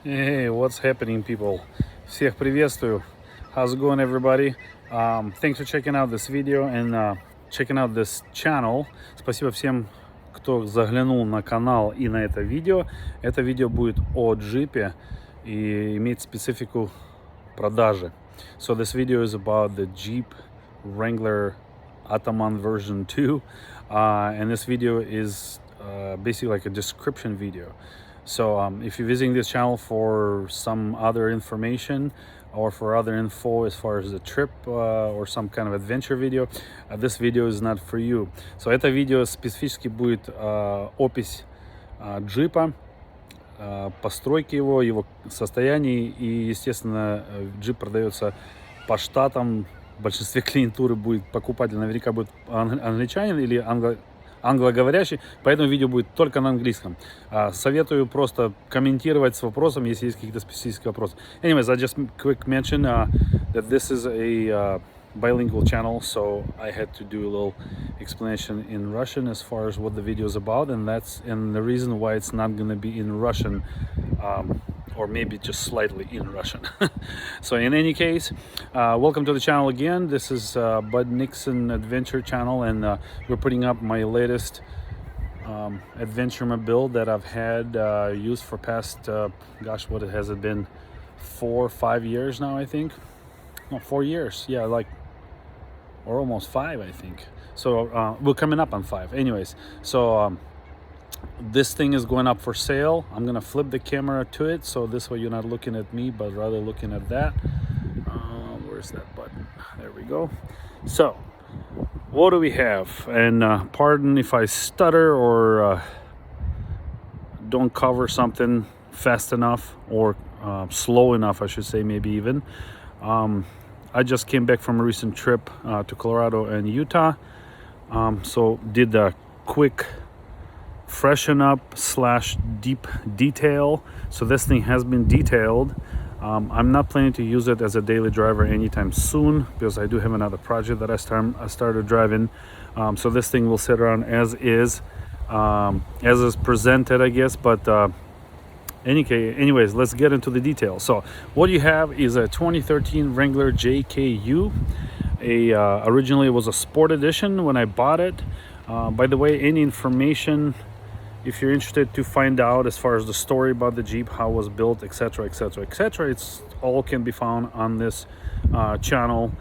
Hey, what's happening, people? Всех приветствую. How's it going, everybody? Thanks for checking out this video and checking out this channel. Спасибо всем, кто заглянул на канал и на это видео. Это видео будет о джипе и имеет специфику продажи. So this video is about the Jeep Wrangler Ataman version 2, and this video is basically like a description video. So if you're visiting this channel for some other information or for other info as far as the trip or some kind of adventure video, this video is not for you. So это видео специфически будет опись джипа, постройки его состояний, и, естественно, джип продается по штатам. В большинстве клиентуры будет покупатель, наверняка будет англичанин или англоговорящий, поэтому видео будет только на английском. Советую просто комментировать с вопросом, если есть какие-то специфические вопросы. Anyways, I just quick mention that this is a bilingual channel, so I had to do a little explanation in Russian as far as what the video is about, and the reason why it's not going to be in Russian, or maybe just slightly in Russian. So in any case, welcome to the channel again. This is Bud Nixon Adventure channel, and we're putting up my latest adventure build that I've had used for past gosh, what has it been, 4 or 5 years now, I think. No, 4 years, yeah, like, or almost 5, I think. So we're coming up on 5. Anyways, so this thing is going up for sale. I'm gonna flip the camera to it, so this way you're not looking at me but rather looking at that. Where's that button? There we go. So what do we have? And pardon if I stutter or don't cover something fast enough or slow enough, I should say, maybe even. I just came back from a recent trip to Colorado and Utah, so did a quick freshen up / deep detail. So this thing has been detailed. I'm not planning to use it as a daily driver anytime soon because I do have another project that I started driving. So this thing will sit around as is presented, I guess. But anyways, let's get into the details. So what you have is a 2013 Wrangler JKU. Originally it was a sport edition when I bought it. By the way, any information, if you're interested to find out as far as the story about the Jeep, how it was built, etc., etc., etc., it's all can be found on this channel.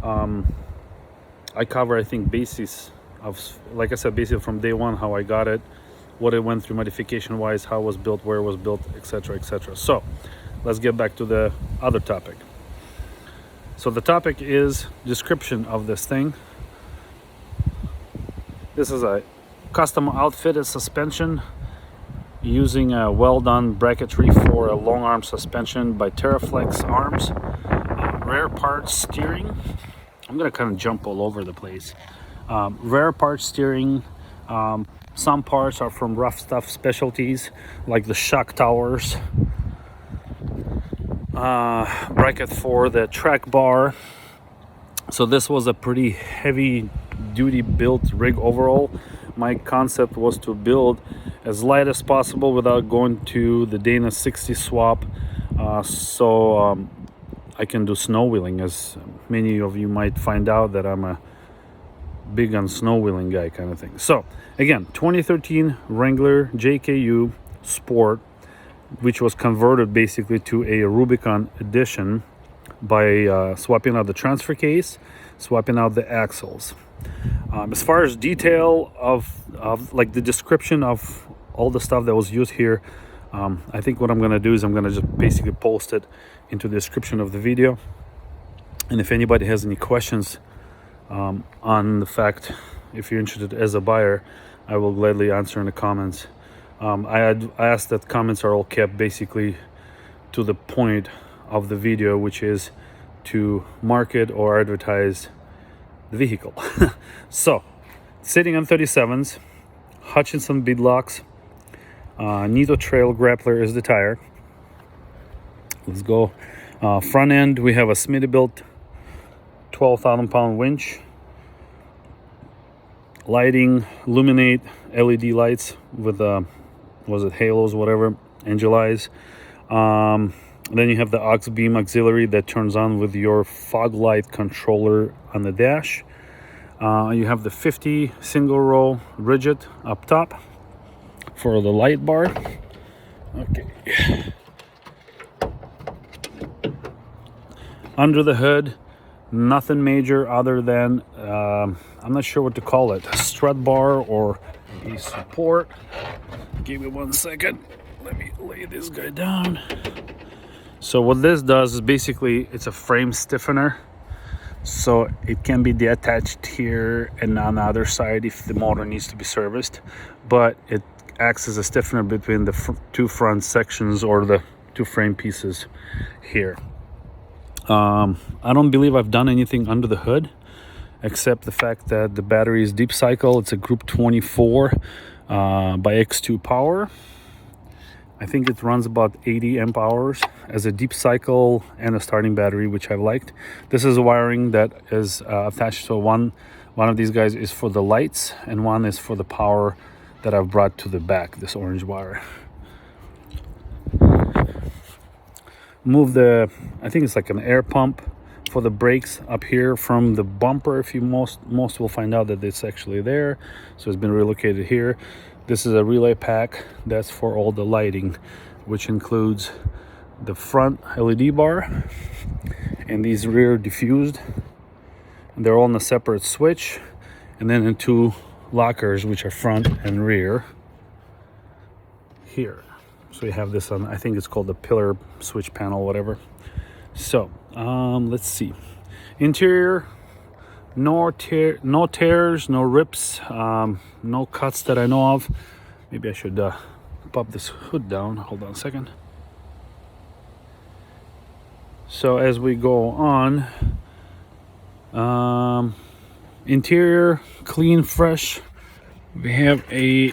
I cover, I think, basis of, like I said, basically from day one, how I got it, what it went through modification wise, how it was built, where it was built, etc., etc. So let's get back to the other topic. So the topic is description of this thing. This is a custom outfitted suspension using a well done bracketry for a long arm suspension by TeraFlex arms. Rare parts steering. I'm gonna kind of jump all over the place. Rare parts steering. Some parts are from Rough Stuff Specialties, like the shock towers, bracket for the track bar. So this was a pretty heavy duty built rig overall. My concept was to build as light as possible without going to the Dana 60 swap, so I can do snow wheeling. As many of you might find out that I'm a big on snow wheeling guy kind of thing. So again, 2013 Wrangler JKU Sport, which was converted basically to a Rubicon edition by swapping out the transfer case, swapping out the axles. As far as detail of like the description of all the stuff that was used here, I think what I'm gonna do is I'm gonna just basically post it into the description of the video. And if anybody has any questions on the fact, if you're interested as a buyer, I will gladly answer in the comments. I asked that comments are all kept basically to the point of the video, which is to market or advertise the vehicle. So sitting on 37s, Hutchinson beadlocks, Nittos TrailGrappler is the tire. Let's go. Front end, we have a Smittybilt 12,000 pound winch. Lighting, illuminate LED lights with was it halos, whatever, angel eyes. Then you have the aux beam auxiliary that turns on with your fog light controller on the dash. You have the 50 single row rigid up top for the light bar. Okay. Under the hood, nothing major other than, I'm not sure what to call it, a strut bar or a support. Give me 1 second. Let me lay this guy down. So what this does is basically it's a frame stiffener. So it can be detached here and on the other side if the motor needs to be serviced. But it acts as a stiffener between the two front sections or the two frame pieces here. I don't believe I've done anything under the hood except the fact that the battery is deep cycle. It's a group 24 by X2 power. I think it runs about 80 amp hours as a deep cycle and a starting battery, which I liked. This is a wiring that is attached to one of these guys is for the lights and one is for the power that I've brought to the back, this orange wire. Move the, I think it's like an air pump for the brakes up here from the bumper. If you most will find out that it's actually there, so it's been relocated here. This is a relay pack that's for all the lighting, which includes the front LED bar and these rear diffused. They're all on a separate switch, and then in two lockers, which are front and rear here. So you have this on, I think it's called the pillar switch panel, whatever. So let's see. Interior, no tears, no rips, no cuts that I know of. Maybe I should pop this hood down. Hold on a second. So as we go on, interior clean, fresh. We have a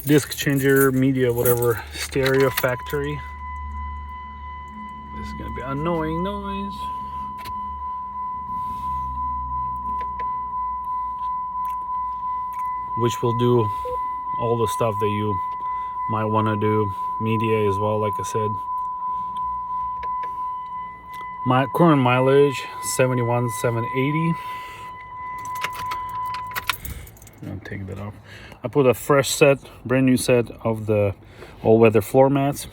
disc changer, media, whatever, stereo factory. This is gonna be annoying noise. Which will do all the stuff that you might want to do. Media as well, like I said. My current mileage 71,780. I'll take that off. I put a fresh set, brand new set of the all-weather floor mats.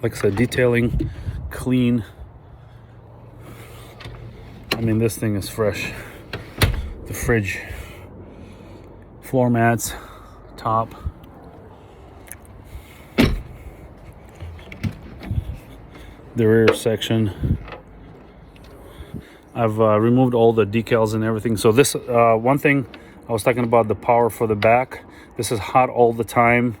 Like I said, detailing, clean. I mean, this thing is fresh. The fridge, floor mats, top. The rear section. I've removed all the decals and everything. So this one thing I was talking about, the power for the back. This is hot all the time,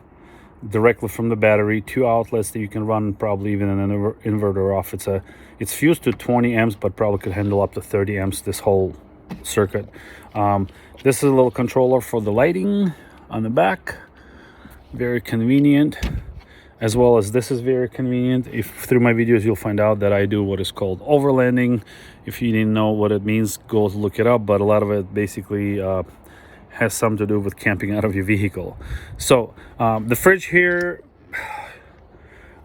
directly from the battery. 2 outlets that you can run probably even an inverter off. It's fused to 20 amps, but probably could handle up to 30 amps. This whole circuit. This is a little controller for the lighting on the back. Very convenient. As well as this is very convenient. If through my videos you'll find out that I do what is called overlanding. If you didn't know what it means, go look it up. But a lot of it basically has something to do with camping out of your vehicle. So the fridge here,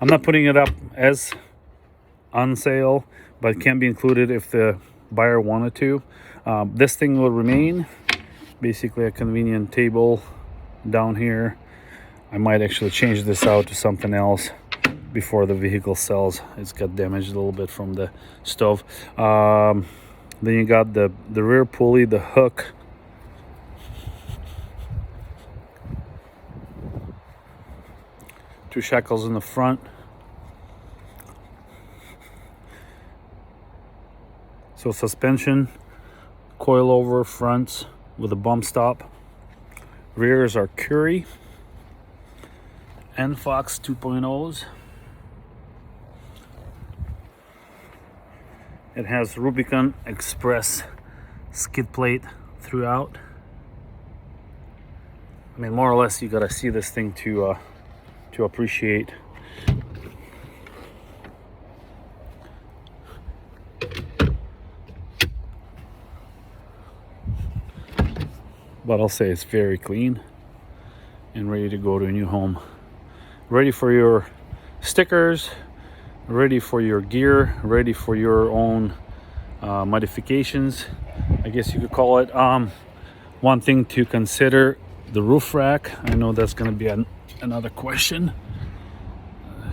I'm not putting it up as on sale, but it can be included if the buyer wanted to. This thing will remain basically a convenient table down here. I might actually change this out to something else before the vehicle sells. It's got damaged a little bit from the stove. Then you got the rear pulley, the hook. Two shackles in the front. So suspension, coilover fronts with a bump stop. Rears are Curie and Fox 2.0s. It has Rubicon Express skid plate throughout. I mean, more or less, you gotta see this thing to appreciate. But I'll say it's very clean and ready to go to a new home. Ready for your stickers, ready for your gear, ready for your own modifications, I guess you could call it. One thing to consider, the roof rack. I know that's going to be another question.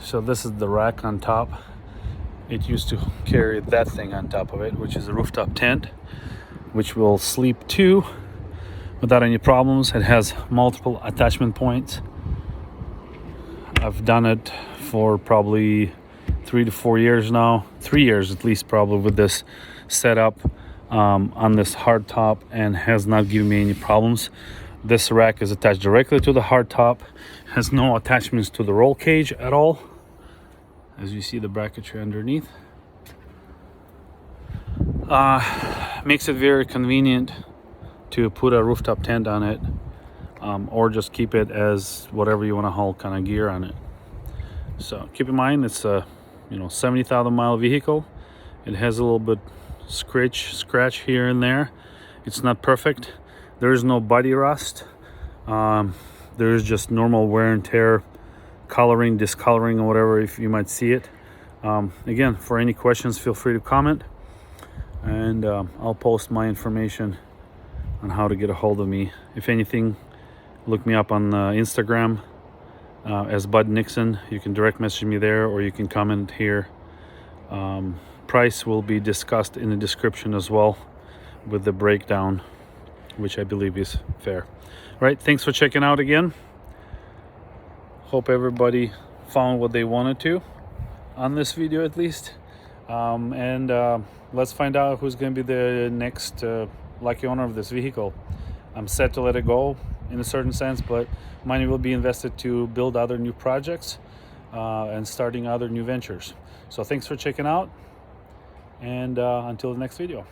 So this is the rack on top. It used to carry that thing on top of it, which is a rooftop tent, which will sleep too without any problems. It has multiple attachment points. I've done it for probably 3 to 4 years now, 3 years at least probably, with this setup on this hard top, and has not given me any problems. This rack is attached directly to the hard top, has no attachments to the roll cage at all. As you see, the bracketry underneath makes it very convenient to put a rooftop tent on it, or just keep it as whatever you want to haul kind of gear on it. So keep in mind, it's a 70,000 mile vehicle. It has a little bit scratch here and there. It's not perfect. There is no body rust. There is just normal wear and tear, coloring, discoloring, or whatever, if you might see it. Again, for any questions, feel free to comment, and I'll post my information on how to get a hold of me. If anything, look me up on Instagram as Bud Nixon. You can direct message me there, or you can comment here. Price will be discussed in the description as well, with the breakdown, which I believe is fair. All right, thanks for checking out again. Hope everybody found what they wanted to on this video, at least. And let's find out who's going to be the next lucky owner of this vehicle. I'm set to let it go in a certain sense, but money will be invested to build other new projects and starting other new ventures. So thanks for checking out, and until the next video.